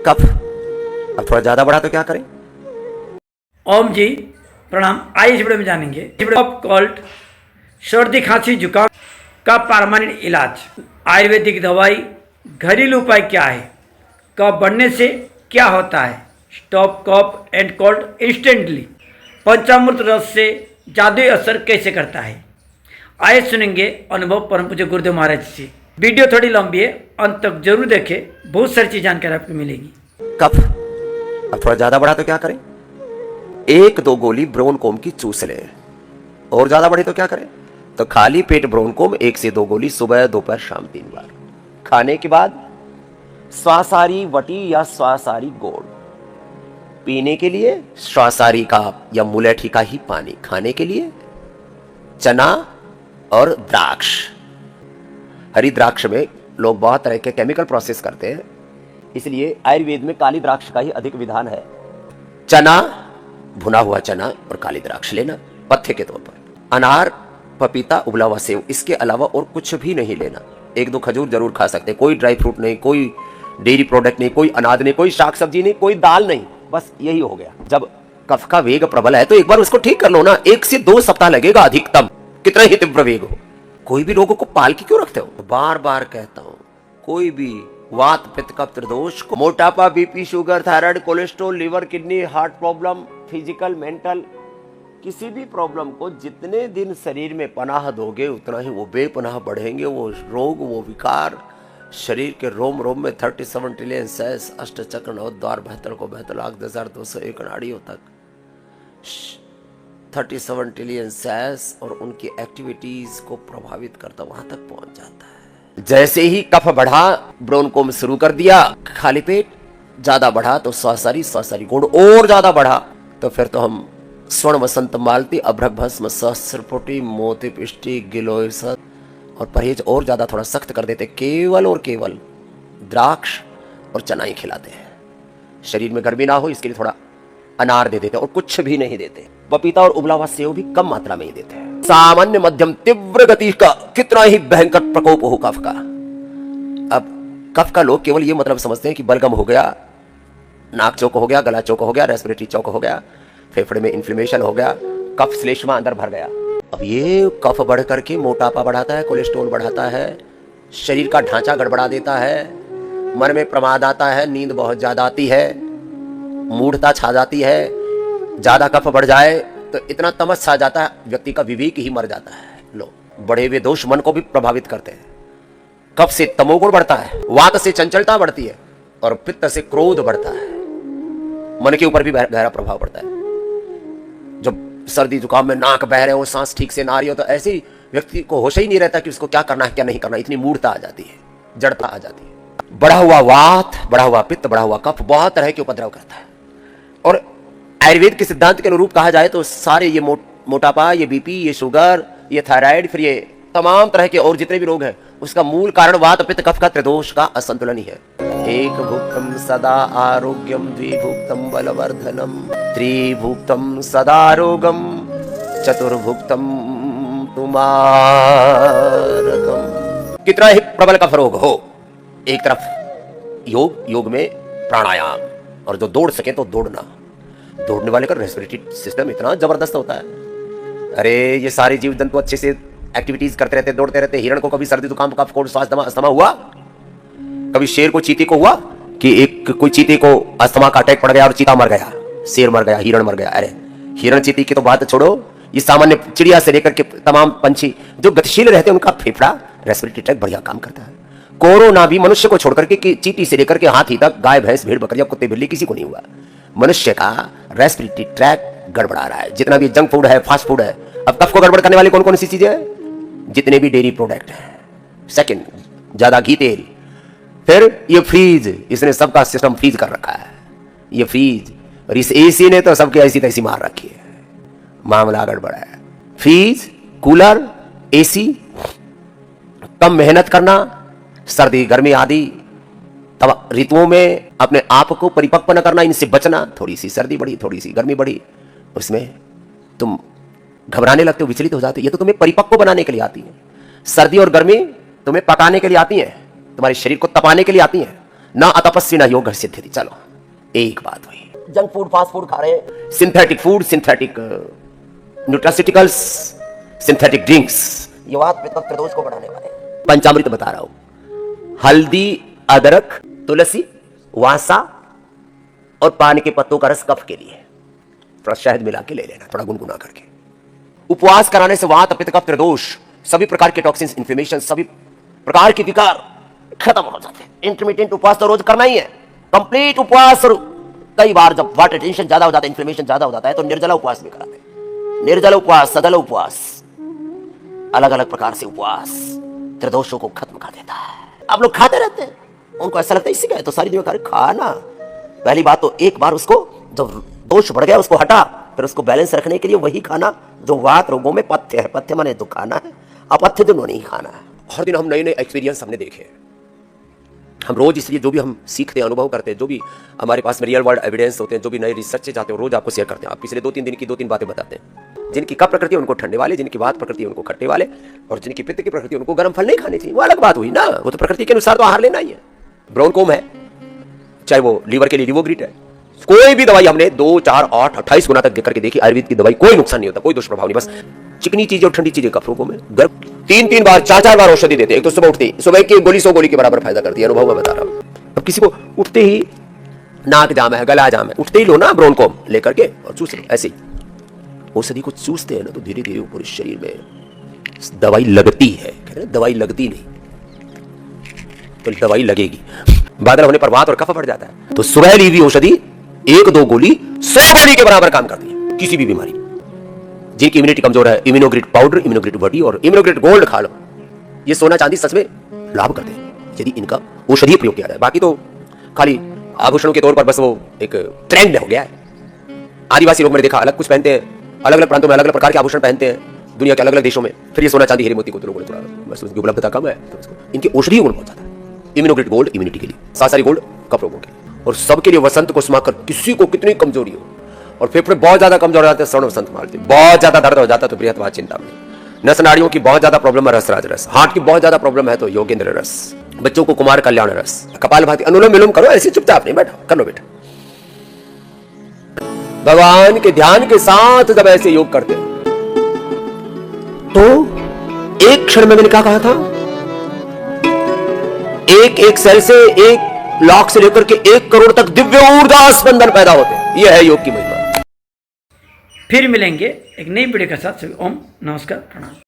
कफ अब थोड़ा ज्यादा बढ़ा तो क्या करें? ओम जी प्रणाम। आइए इस वीडियो में जानेंगे कफ कोल्ड, सर्दी खांसी जुकाम का परमानेंट इलाज, आयुर्वेदिक दवाई, घरेलू उपाय क्या है, कफ बढ़ने से क्या होता है, stop cough and cold instantly, पंचामृत रस से जादुई असर कैसे करता है। आइए सुनेंगे अनुभव परम पूज्य गुरुदेव महाराज से। वीडियो थोड़ी लंबी है, अंत तक जरूर देखें, बहुत सारी चीज जानकारी आपको मिलेगी। कफ अब थोड़ा ज्यादा बढ़ा तो क्या करें? 1-2 गोली ब्रोनकोम की चूस लें। और ज्यादा बढ़े तो क्या करें? तो खाली पेट ब्रोनकोम 1 से 2 गोली सुबह दोपहर शाम 3 बार। खाने के बाद स्वासारी वटी या स्वासारी गोड़। पीने के लिए स्वासारी का या मुलेठी का ही पानी। खाने के लिए चना और द्राक्ष। हरी द्राक्ष में लोग बहुत तरह के केमिकल प्रोसेस करते हैं, इसलिए आयुर्वेद में काली द्राक्ष का ही अधिक विधान है। चना, भुना हुआ चना और काली द्राक्ष लेना पथ्य के तौर पर। अनार, पपीता, उबला हुआ सेव, इसके अलावा और कुछ भी नहीं लेना। 1-2 खजूर जरूर खा सकते हैं। कोई ड्राई फ्रूट नहीं, कोई डेयरी प्रोडक्ट नहीं, कोई अनाज नहीं, कोई शाक सब्जी नहीं, कोई दाल नहीं। बस यही हो गया। जब कफ का वेग प्रबल है तो एक बार उसको ठीक कर लो ना। 1 से 2 सप्ताह लगेगा अधिकतम, कितना ही तीव्र वेग हो। कोई भी रोगों को पाल के क्यों रखते हो? बार बार कहता हूं, कोई भी वात पित्त कफ त्रिदोष को, मोटापा, BP, sugar, thyroid, cholesterol, liver, kidney, heart problem, physical, mental, किसी भी प्रॉब्लम को जितने दिन शरीर में पनाह दोगे उतना ही वो बेपनाह बढ़ेंगे। वो रोग, वो विकार शरीर के रोम रोम में 37 ट्रिलियन सेल्स, अष्ट चक्र, नवद्वार, 72 को 72,10,201 नाड़ियों तक 37 ट्रिलियन सेल्स और उनकी एक्टिविटीज को प्रभावित करता वहां तक पहुंच जाता है। जैसे ही कफ बढ़ा, ब्रोनकोम शुरू कर दिया खाली पेट, ज्यादा बढ़ा तो स्वासारी गोड़, और ज्यादा बढ़ा तो फिर तो हम स्वर्ण वसंत मालती, अभ्रक भस्म, सहस्रपुटी, मोती पिष्टी, गिलोय सत और परहेज और ज्यादा थोड़ा सख्त कर देते। केवल और केवल द्राक्ष और चना ही खिलाते हैं। शरीर में गर्मी ना हो इसके लिए थोड़ा अनार दे देते और कुछ भी नहीं देते। पपीता और उबला हुआ सेव भी कम मात्रा में ही देते हैं। सामान्य मध्यम तीव्र गति का कितना ही भयंकर प्रकोप हो कफ का। अब कफ का लोग केवल ये मतलब समझते हैं कि बलगम हो गया, नाक चौक हो गया, गला चौक हो गया, रेस्पिरेटरी चौक हो गया, फेफड़े में इन्फ्लेमेशन हो गया, कफ श्लेष्मा अंदर भर गया। अब ये कफ बढ़ करके मोटापा बढ़ाता है, कोलेस्ट्रॉल बढ़ाता है, शरीर का ढांचा गड़बड़ा देता है, मन में प्रमाद आता है, नींद बहुत ज्यादा आती है, मूढ़ता छा जाती है। ज्यादा कफ बढ़ जाए तो इतना तमस छा जाता है, व्यक्ति का विवेक ही मर जाता है। लो, बढ़े हुए दोष मन को भी प्रभावित करते हैं। कफ से तमोगुण बढ़ता है, वात से चंचलता बढ़ती है और पित्त से क्रोध बढ़ता है। मन के ऊपर भी गहरा प्रभाव पड़ता है। जब सर्दी जुकाम में नाक बह रहे हो, सांस ठीक से ना आ रही हो, तो ऐसे ही व्यक्ति को होश ही नहीं रहता कि उसको क्या करना है क्या नहीं करना। इतनी मूढ़ता आ जाती है, जड़ता आ जाती है। बढ़ा हुआ वात, बढ़ा हुआ पित्त, बढ़ा हुआ कफ बहुत तरह के उपद्रव करता है। और आयुर्वेद के सिद्धांत के अनुरूप कहा जाए तो सारे ये मोटापा, ये बीपी, ये शुगर, ये थायराइड, फिर ये तमाम तरह के और जितने भी रोग हैं, उसका मूल कारण वात पित्त कफ का त्रिदोष का असंतुलन ही है। एक भुक्तम सदा आरोग्यम, द्विभुक्तम बलवर्धनम, त्रिभुक्तम सदा रोगम, चतुर्भुक्तम तुमारकम। कितना ही प्रबल कफ रोग हो, एक तरफ योग में प्राणायाम, और जो दौड़ सके तो दौड़ना। दौड़ने वाले का रेस्पिरेटरी सिस्टम इतना जबरदस्त होता है। अरे ये सारे जीव जंतु अच्छे से एक्टिविटीज करते रहते, दौड़ते रहते। हिरण को कभी सर्दी जुकाम, कफ, कोल्ड, श्वास, दमा, अस्थमा हुआ? कभी शेर को, चीते को हुआ कि कोई चीते को अस्थमा का अटैक पड़ गया और चीता मर गया, शेर मर गया, हिरण मर गया? अरे हिरण चीते की तो बात छोड़ो, ये सामान्य चिड़िया से लेकर के तमाम पंछी जो गतिशील रहते हैं उनका फेफड़ा, रेस्पिरेटरी ट्रैक्ट बढ़िया काम करता है। कोरोना भी मनुष्य को छोड़कर के चींटी से लेकर के हाथी तक, गाय, भैंस, भेड़, बकरिया, कुत्ते, बिल्ली, किसी को नहीं हुआ। मनुष्य का रेस्पिरेटरी ट्रैक्ट गड़बड़ा रहा है। जितना भी जंक फूड है, फास्ट फूड है। अब कफ को गड़बड़ करने वाली कौन कौन सी चीजें हैं? जितने भी डेयरी प्रोडक्ट हैं। सेकंड, ज्यादा घी तेल। फिर ये फ्रीज, इसने सबका सिस्टम फ्रीज कर रखा है। ये फ्रीज और इस एसी ने तो सबके ऐसी तैसी मार रखी है। मामला गड़बड़ है। फ्रीज, कूलर, एसी, कम मेहनत करना, सर्दी गर्मी आदि तब ऋतुओं में अपने आप को परिपक्व न करना, इनसे बचना। थोड़ी सी सर्दी बढ़ी, थोड़ी सी गर्मी बढ़ी, उसमें तुम घबराने लगते हो, विचलित हो जाते हो। ये तो तुम्हें परिपक्व बनाने के लिए आती है। सर्दी और गर्मी तुम्हें पकाने के लिए आती है, तुम्हारे शरीर को तपाने के लिए आती है। ना अतपस्वी ना योग घर सिद्धि थी। चलो एक बात हुई। जंक फूड फास्ट फूड खा रहे हैं, synthetic food, synthetic nutraceuticals, synthetic drinks, ये वात पित्त त्रिदोष को बढ़ाने वाले। पंचामृत बता रहा हूं, हल्दी, अदरक, तुलसी, वासा और पान के पत्तों का रस कफ के लिए, थोड़ा शहद मिला के ले लेना, थोड़ा गुनगुना करके। उपवास कराने से वात पित्त कफ त्रिदोष, सभी प्रकार के टॉक्सिन्स, इन्फ्लेमेशन, सभी प्रकार के विकार खत्म हो जाते हैं। इंटरमीडिएट उपवास तो रोज करना ही है, कंप्लीट उपवास। कई बार जब वाटर टेंशन ज्यादा हो जाता है, इन्फ्लेमेशन ज्यादा हो जाता है, तो निर्जला उपवास भी कराते हैं। निर्जल उपवास, सदल उपवास, अलग अलग प्रकार से उपवास त्रिदोषों को खत्म कर देता है। आप लोग खाते रहते हैं, उनको ऐसा लगता है इसी का है तो सारी जिम्मेदारी। खाना पहली बात तो एक बार उसको जब दोष बढ़ गया उसको हटा, फिर उसको बैलेंस रखने के लिए वही खाना जो वात रोगों में पथ्य है। पथ्य माने तो खाना है, अपथ्य दोनों नहीं खाना है। हर दिन हम नए नए एक्सपीरियंस हमने देखे, हम रोज इसलिए जो भी हम सीखते हैं, अनुभव करते हैं, जो भी हमारे पास में रियल वर्ल्ड एविडेंस होते हैं, जो भी नए रिसर्च से जाते हैं, रोज आपको शेयर करते हैं। आप पिछले 2-3 दिन की 2-3 बातें बताते हैं। जिनकी कफ प्रकृति है उनको ठंडे वाले, जिनकी वात प्रकृति है उनको खट्टे वाले, और जिनकी पित्त की प्रकृति उनको गर्म फल नहीं खाने चाहिए। वो अलग बात हुई ना, वो तो प्रकृति के अनुसार तो आहार लेना ही है। ब्रोनकोम है, चाहे वो लीवर के लिए लिवोग्रिट है, कोई भी दवाई हमने 2, 4, 8, 28 गुना तक देख करके देखी। आयुर्वेद की दवाई कोई नुकसान नहीं होता, कोई दुष्प्रभाव नहीं। बस चिकनी चीजें और ठंडी चीजें कफ रोगों में, गर्म 3-3 बार 4-4 बार औषधि देते हैं। एक तो सुबह उठते, सुबह की गोली 100 गोली के बराबर फायदा करती है, अनुभव मैं बता रहा हूं। अब किसी को उठते ही नाक जाम है, गला जाम है, उठते ही लो ना ब्रोनकोम लेकर के और चूस लो। ऐसे ही औषधि को चूसते हैं ना तो धीरे धीरे पूरे शरीर में दवाई लगती है। दवाई लगती नहीं तो दवाई लगेगी। बादल होने पर वात और कफ बढ़ जाता है, तो सुबह ली हुई औषधि 1-2 गोली 100 गोली के बराबर काम करती है किसी भी बीमारी। जिनकी इम्यूनिटी कमजोर है, इम्यूनोग्रिड पाउडर, इम्यूनोग्रिड वटी और इम्यूनोग्रिड गोल्ड खा लो। ये सोना चांदी सच में लाभ करते हैं यदि इनका औषधीय प्रयोग किया जाए। बाकी तो खाली आभूषणों के तौर पर बस वो एक ट्रेंड हो गया है। आदिवासी लोग मैंने देखा अलग कुछ पहनते हैं, अलग अलग प्रांतों में अलग अलग प्रकार के आभूषण पहनते हैं, दुनिया के अलग अलग देशों में। फिर ये सोना चांदी हीरे मोती को तो लोगों ने थोड़ा बस उसकी उपलब्धता कम है, तो इनके औषधीय गुण बहुत ज्यादा है। इम्यूनोग्रिड गोल्ड इम्यूनिटी के लिए, सासारी गोल्ड कफ रोगों के लिए, और सबके लिए वसंत को समाकर किसी को कितनी कमजोरी हो और फेफड़े बहुत ज्यादा कमजोर हो जाते हैं, स्वर्ण वसंत मारते, बहुत ज्यादा दर्द हो जाता है तो बृहत्वा चिंता में, नस नाड़ियों की बहुत ज्यादा प्रॉब्लम है रसराज रस, हार्ट की बहुत ज्यादा प्रॉब्लम है तो योगेंद्र रस, बच्चों को कुमार कल्याण रस, कपालभाति, अनुलोम विलोम करो, ऐसे चुपचाप नहीं बैठो, कर लो बेटा। भगवान के ध्यान के साथ जब ऐसे योग करते हैं तो एक क्षण में मैंने क्या कहा था, एक एक सेल से 1 लाख से लेकर के 1 करोड़ तक दिव्य ऊर्जा स्पंदन पैदा होते हैं। यह है योग की महिमा। फिर मिलेंगे एक नई वीडियो के साथ। ओम नमस्कार, प्रणाम।